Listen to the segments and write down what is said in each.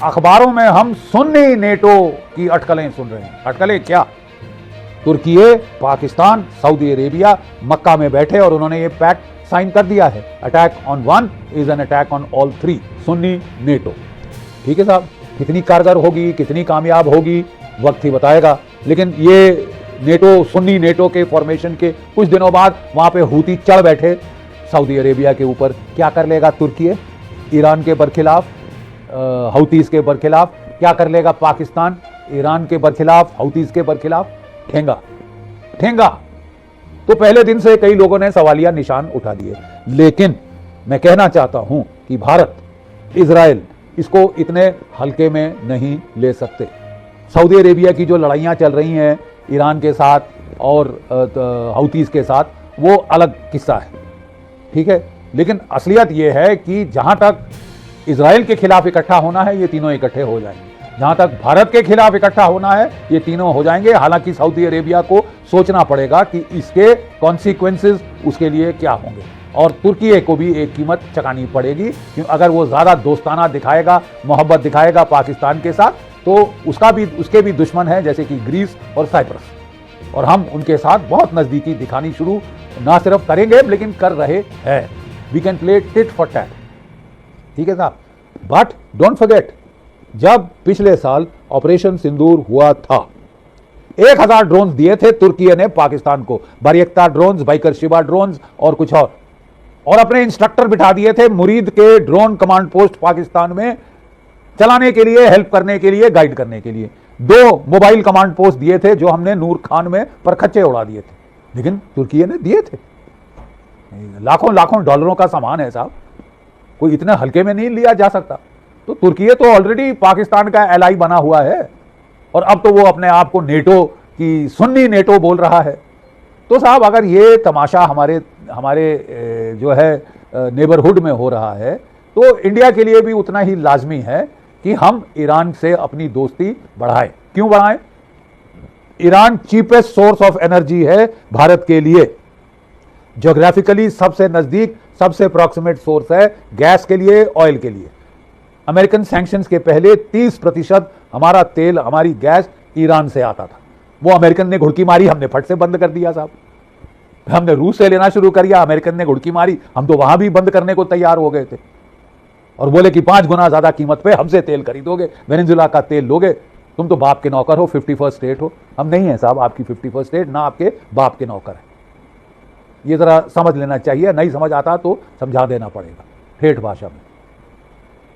अखबारों में हम सुन्नी नेटो की अटकलें सुन रहे हैं। अटकलें क्या? तुर्की, पाकिस्तान, सऊदी अरेबिया मक्का में बैठे और उन्होंने ये पैक्ट साइन कर दिया है। Attack on one is an attack on all three. Sunni NATO, ठीक है साहब। कितनी कारगर होगी, कितनी कामयाब होगी, वक्त ही बताएगा। लेकिन ये नेटो, सुन्नी नेटो के फॉर्मेशन के कुछ दिनों बाद वहां पे हूती चढ़ बैठे सऊदी अरेबिया के ऊपर। क्या कर लेगा तुर्की? ईरान के बरखिलाफ, हूतीस के बरखिलाफ क्या कर लेगा पाकिस्तान? ईरान के बरखिलाफ, हूतीस के बरखिलाफ ठेंगा ठेंगा। तो पहले दिन से कई लोगों ने सवालिया निशान उठा दिए। लेकिन मैं कहना चाहता हूं कि भारत, इजराइल इसको इतने हल्के में नहीं ले सकते। सऊदी अरेबिया की जो लड़ाइयां चल रही हैं ईरान के साथ और हूतीस के साथ, वो अलग किस्सा है, ठीक है। लेकिन असलियत यह है कि जहां तक इजराइल के खिलाफ इकट्ठा होना है, ये तीनों इकट्ठे हो जाएंगे। जहां तक भारत के खिलाफ इकट्ठा होना है, ये तीनों हो जाएंगे। हालांकि सऊदी अरेबिया को सोचना पड़ेगा कि इसके कॉन्सिक्वेंसेस उसके लिए क्या होंगे, और तुर्की को भी एक कीमत चुकानी पड़ेगी। क्योंकि अगर वो ज्यादा दोस्ताना दिखाएगा, मोहब्बत दिखाएगा पाकिस्तान के साथ, तो उसके भी दुश्मन है, जैसे कि ग्रीस और साइप्रस, और हम उनके साथ बहुत नजदीकी दिखानी शुरू ना सिर्फ करेंगे लेकिन कर रहे हैं। We can play tit for tat, ठीक है साहब। बट डोंट फॉरगेट, जब पिछले साल ऑपरेशन सिंदूर हुआ था, 1000 ड्रोन दिए थे तुर्की ने पाकिस्तान को, बारियक्ता ड्रोन, बाइकर शिबा ड्रोन और कुछ और अपने इंस्ट्रक्टर बिठा दिए थे मुरीद के ड्रोन कमांड पोस्ट पाकिस्तान में चलाने के लिए, हेल्प करने के लिए, गाइड करने के लिए। 2 मोबाइल कमांड पोस्ट दिए थे जो हमने नूर खान में परखच्चे उड़ा दिए थे, लेकिन तुर्की ने दिए थे। लाखों लाखों डॉलरों का सामान है साहब, कोई इतने हल्के में नहीं लिया जा सकता। तो तुर्की तो ऑलरेडी पाकिस्तान का एलाई बना हुआ है, और अब तो वो अपने आप को नेटो की सुन्नी नेटो बोल रहा है। तो साहब अगर ये तमाशा हमारे जो है नेबरहुड में हो रहा है, तो इंडिया के लिए भी उतना ही लाजमी है कि हम ईरान से अपनी दोस्ती बढ़ाएं। क्यों बढ़ाएं? Iran cheapest source of energy है भारत के लिए, ज्योग्राफिकली सबसे नजदीक, सबसे प्रॉक्सिमेट सोर्स है गैस के लिए, ऑयल के लिए। अमेरिकन सैंक्शंस के पहले 30% हमारा तेल, हमारी गैस ईरान से आता था। वो अमेरिकन ने घुड़की मारी, हमने फट से बंद कर दिया साहब। हमने रूस से लेना शुरू कर दिया, अमेरिकन ने घुड़की मारी, हम तो वहां भी बंद करने को तैयार हो गए थे, और बोले कि 5 गुना ज्यादा कीमत पे हमसे तेल खरीदोगे, वेनेजुएला का तेल लोगे, तुम तो बाप के नौकर हो, 51st स्टेट हो। हम नहीं है साहब आपकी 51st स्टेट, ना आपके बाप के नौकर है। ये जरा समझ लेना चाहिए, नहीं समझ आता तो समझा देना पड़ेगा ठेठ भाषा में।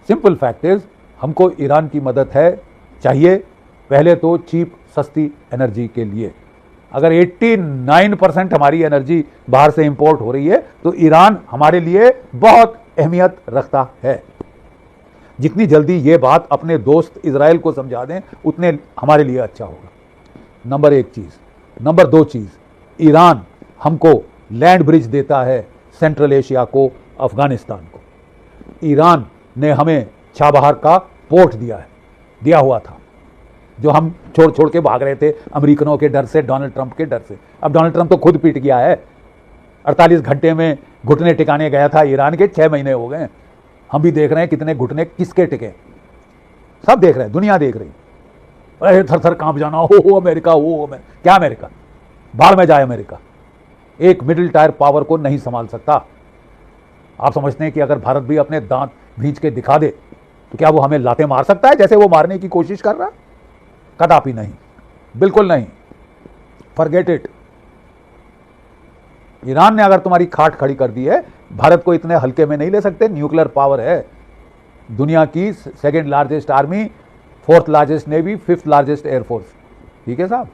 सिंपल फैक्ट इज, हमको ईरान की मदद है, चाहिए। पहले तो चीप, सस्ती एनर्जी के लिए। अगर 89% हमारी एनर्जी बाहर से इंपोर्ट हो रही है, तो ईरान हमारे लिए बहुत अहमियत रखता है। जितनी जल्दी ये बात अपने दोस्त इजराइल को समझा दें, उतने हमारे लिए अच्छा होगा। नंबर 1 चीज। नंबर 2 चीज, ईरान हमको लैंड ब्रिज देता है सेंट्रल एशिया को, अफगानिस्तान को। ईरान ने हमें चाबहार का पोर्ट दिया हुआ था, जो हम छोड़ के भाग रहे थे अमेरिकनों के डर से, डोनाल्ड ट्रंप के डर से। अब डोनाल्ड ट्रंप तो खुद पीट गया है, 48 घंटे में घुटने टिकाने गया था ईरान के, 6 महीने हो गए। हम भी देख रहे हैं कितने घुटने किसके टिके, सब देख रहे हैं, दुनिया देख रही। अरे थर थर कांप जाना, हो अमेरिका, क्या अमेरिका? भाड़ में जाए अमेरिका। एक मिडिल टायर पावर को नहीं संभाल सकता। आप समझते हैं कि अगर भारत भी अपने दांत भींच के दिखा दे, तो क्या वो हमें लाते मार सकता है जैसे वो मारने की कोशिश कर रहा? कदापि नहीं, बिल्कुल नहीं। Forget it. ईरान ने अगर तुम्हारी खाट खड़ी कर दी है, भारत को इतने हल्के में नहीं ले सकते। न्यूक्लियर पावर है, दुनिया की 2nd largest army, 4th largest navy, 5th largest air force, ठीक है साहब।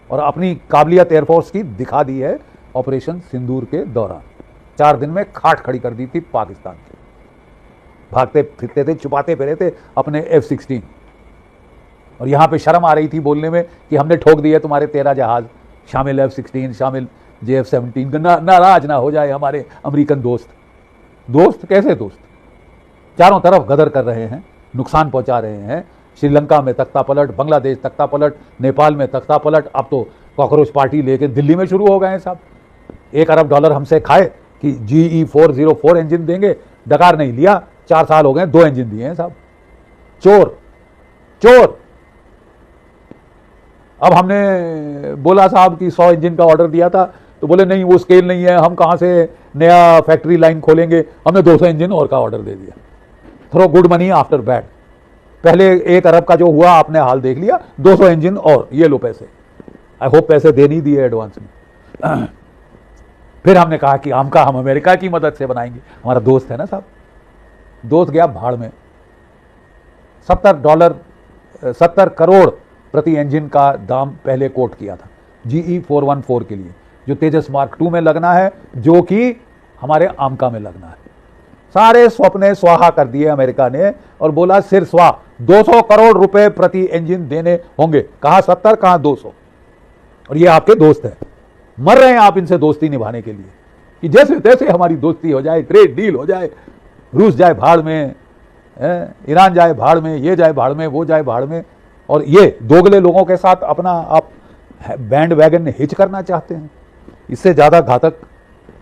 और अपनी काबिलियत एयरफोर्स की दिखा दी है ऑपरेशन सिंदूर के दौरान। 4 दिन में खाट खड़ी कर दी थी पाकिस्तान की। भागते फिरते थे, छुपाते फिरे थे अपने F-16, और यहां पे शर्म आ रही थी बोलने में कि हमने ठोक दिए तुम्हारे 13 जहाज, शामिल F-16, शामिल JF-17। नाराज ना हो जाए हमारे अमेरिकन दोस्त कैसे दोस्त? चारों तरफ गदर कर रहे हैं, नुकसान पहुंचा रहे हैं। श्रीलंका में तख्ता पलट, बांग्लादेश तख्ता पलट, नेपाल में तख्ता पलट, अब तो कॉकरोच पार्टी लेके दिल्ली में शुरू हो गए हैं साहब। $1 अरब हमसे खाए कि GE404 इंजन देंगे, डकार नहीं लिया। 4 साल हो गए, 2 इंजन दिए हैं साहब। चोर चोर। अब हमने बोला साहब कि 100 इंजन का ऑर्डर दिया था, तो बोले नहीं वो स्केल नहीं है, हम कहां से नया फैक्ट्री लाइन खोलेंगे, हमने 200 इंजन और का ऑर्डर दे दिया। Throw good money after bad. पहले 1 अरब का जो हुआ आपने हाल देख लिया, 200 इंजन और ये लो पैसे। आई होप पैसे दे नहीं दिए एडवांस में। फिर हमने कहा कि हम अमेरिका की मदद से बनाएंगे। हमारा दोस्त है ना साहब, दोस्त गया भाड़ में। $70 करोड़ प्रति इंजन का दाम पहले कोट किया था GE 414 के लिए, जो तेजस मार्क 2 में लगना है, जो कि हमारे आमका में लगना है। सारे स्वप्ने स्वाहा कर दिए अमेरिका ने और बोला सिर स्वा, 200 करोड़ रुपए प्रति इंजन देने होंगे। कहा 70, कहा 200। और ये आपके दोस्त है, मर रहे हैं आप इनसे दोस्ती निभाने के लिए कि जैसे तैसे हमारी दोस्ती हो जाए, ट्रेड डील हो जाए, रूस जाए भाड़ में, ईरान जाए भाड़ में, ये जाए भाड़ में, वो जाए भाड़ में। और ये दोगले लोगों के साथ अपना आप बैंड वैगन हिच करना चाहते हैं। इससे ज्यादा घातक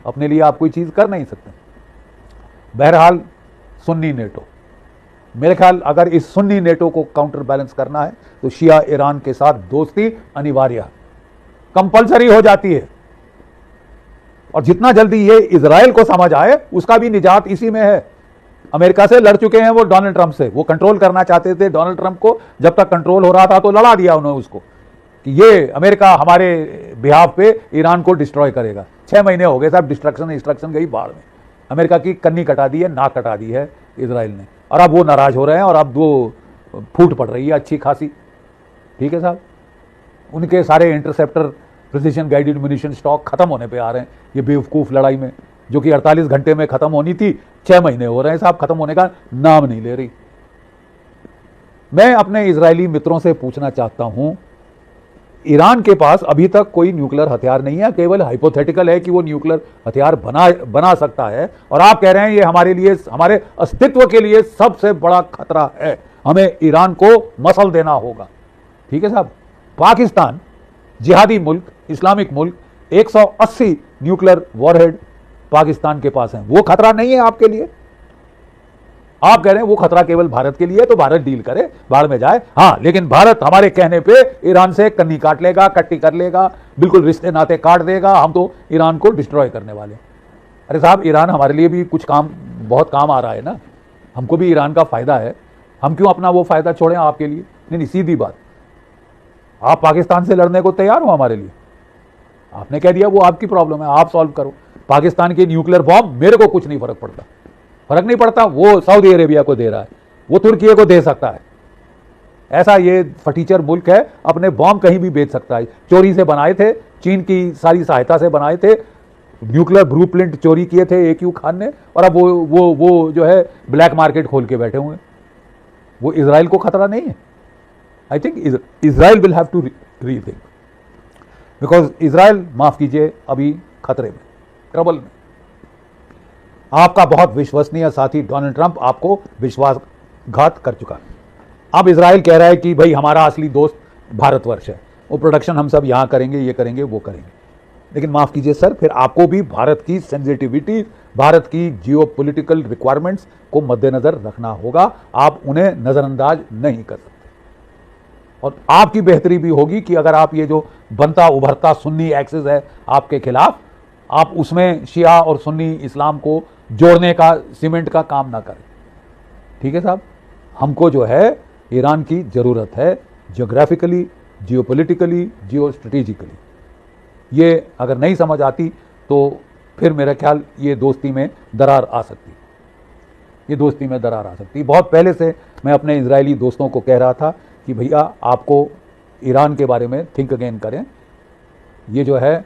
अपने लिए आप कोई चीज कर नहीं सकते। बहरहाल सुन्नी नेटो, मेरे ख्याल अगर इस सुन्नी नेटो को काउंटर बैलेंस करना है तो शिया ईरान के साथ दोस्ती अनिवार्य, कंपलसरी हो जाती है। और जितना जल्दी ये इजराइल को समझ आए, उसका भी निजात इसी में है। अमेरिका से लड़ चुके हैं वो डोनाल्ड ट्रंप से, वो कंट्रोल करना चाहते थे डोनाल्ड ट्रंप को, जब तक कंट्रोल हो रहा था तो लड़ा दिया उन्होंने उसको कि ये अमेरिका हमारे बिहाफ पे ईरान को डिस्ट्रॉय करेगा। 6 महीने हो गए साहब, डिस्ट्रक्शन गई बाढ़ में। अमेरिका की कन्नी कटा दी है, नाक कटा दी है इजराइल ने, और अब वो नाराज हो रहे हैं और अब वो फूट पड़ रही है अच्छी खासी। ठीक है साहब, उनके सारे interceptor precision guided munition stock खत्म होने पे आ रहे हैं। ये बेवकूफ लड़ाई में जो कि 48 घंटे में खत्म होनी थी, 6 महीने हो रहे हैं साहब, खत्म होने का नाम नहीं ले रही। मैं अपने इजरायली मित्रों से पूछना चाहता हूं, ईरान के पास अभी तक कोई न्यूक्लियर हथियार नहीं है, केवल हाइपोथेटिकल है कि वो न्यूक्लियर हथियार बना सकता है, और आप कह रहे हैं ये हमारे लिए, हमारे अस्तित्व के लिए सबसे बड़ा खतरा है, हमें ईरान को मसल देना होगा। ठीक है साहब, पाकिस्तान जिहादी मुल्क, इस्लामिक मुल्क, 180 न्यूक्लियर वॉरहेड पाकिस्तान के पास है, वो खतरा नहीं है आपके लिए। आप कह रहे हैं वो खतरा केवल भारत के लिए है, तो भारत डील करे, बाढ़ में जाए। हाँ, लेकिन भारत हमारे कहने पे ईरान से कन्नी काट लेगा, कट्टी कर लेगा, बिल्कुल रिश्ते नाते काट देगा, हम तो ईरान को डिस्ट्रॉय करने वाले। अरे साहब, ईरान हमारे लिए भी कुछ काम, बहुत काम आ रहा है ना, हमको भी ईरान का फायदा है, हम क्यों अपना वो फायदा छोड़ें आपके लिए? नहीं, सीधी बात, आप पाकिस्तान से लड़ने को तैयार हो हमारे लिए? आपने कह दिया वो आपकी प्रॉब्लम है, आप सॉल्व करो। पाकिस्तान के न्यूक्लियर बॉम्ब मेरे को कुछ नहीं फर्क पड़ता, फर्क नहीं पड़ता, वो सऊदी अरेबिया को दे रहा है, वो तुर्की को दे सकता है। ऐसा ये फटीचर मुल्क है, अपने बॉम्ब कहीं भी बेच सकता है। चोरी से बनाए थे, चीन की सारी सहायता से बनाए थे, न्यूक्लियर ब्लूप्रिंट चोरी किए थे AQ खान ने, और अब वो जो है ब्लैक मार्केट खोल के बैठे हुए। वो इजराइल को खतरा नहीं है। I think Israel will have to rethink, because Israel, माफ कीजिए, अभी खतरे में, ट्रबल में। आपका बहुत विश्वसनीय साथी डोनाल्ड ट्रंप आपको विश्वासघात कर चुका है। अब इजराइल कह रहा है कि भाई हमारा असली दोस्त भारतवर्ष है, वो प्रोडक्शन हम सब यहाँ करेंगे, ये करेंगे, वो करेंगे। लेकिन माफ कीजिए सर, फिर आपको भी भारत की सेंसिटिविटी, भारत की जियोपॉलिटिकल रिक्वायरमेंट्स को मद्देनजर रखना होगा। आप उन्हें नजरअंदाज नहीं कर सकते। और आपकी बेहतरी भी होगी कि अगर आप ये जो बनता उभरता सुन्नी एक्सिस है आपके खिलाफ, आप उसमें शिया और सुन्नी इस्लाम को जोड़ने का, सीमेंट का काम ना करें। ठीक है साहब, हमको जो है ईरान की जरूरत है, जियोग्राफिकली, जियोपॉलिटिकली, जियो स्ट्रेटेजिकली। ये अगर नहीं समझ आती तो फिर मेरा ख्याल ये दोस्ती में दरार आ सकती, ये दोस्ती में दरार आ सकती। बहुत पहले से मैं अपने इजरायली दोस्तों को कह रहा था कि भैया आपको ईरान के बारे में थिंक अगेन करें। ये जो है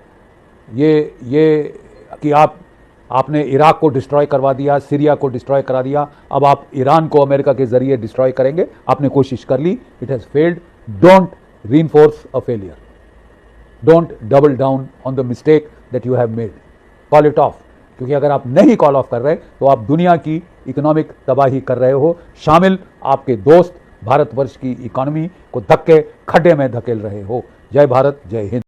ये कि आपने इराक को डिस्ट्रॉय करवा दिया, सीरिया को डिस्ट्रॉय करा दिया, अब आप ईरान को अमेरिका के जरिए डिस्ट्रॉय करेंगे। आपने कोशिश कर ली, it has failed. Don't reinforce a failure, don't double down on the mistake that you have made, call it off. क्योंकि अगर आप नहीं कॉल ऑफ कर रहे तो आप दुनिया की इकोनॉमिक तबाही कर रहे हो, शामिल आपके दोस्त भारतवर्ष की इकोनॉमी को धक्के खड्डे में धकेल रहे हो। जय भारत, जय हिंद।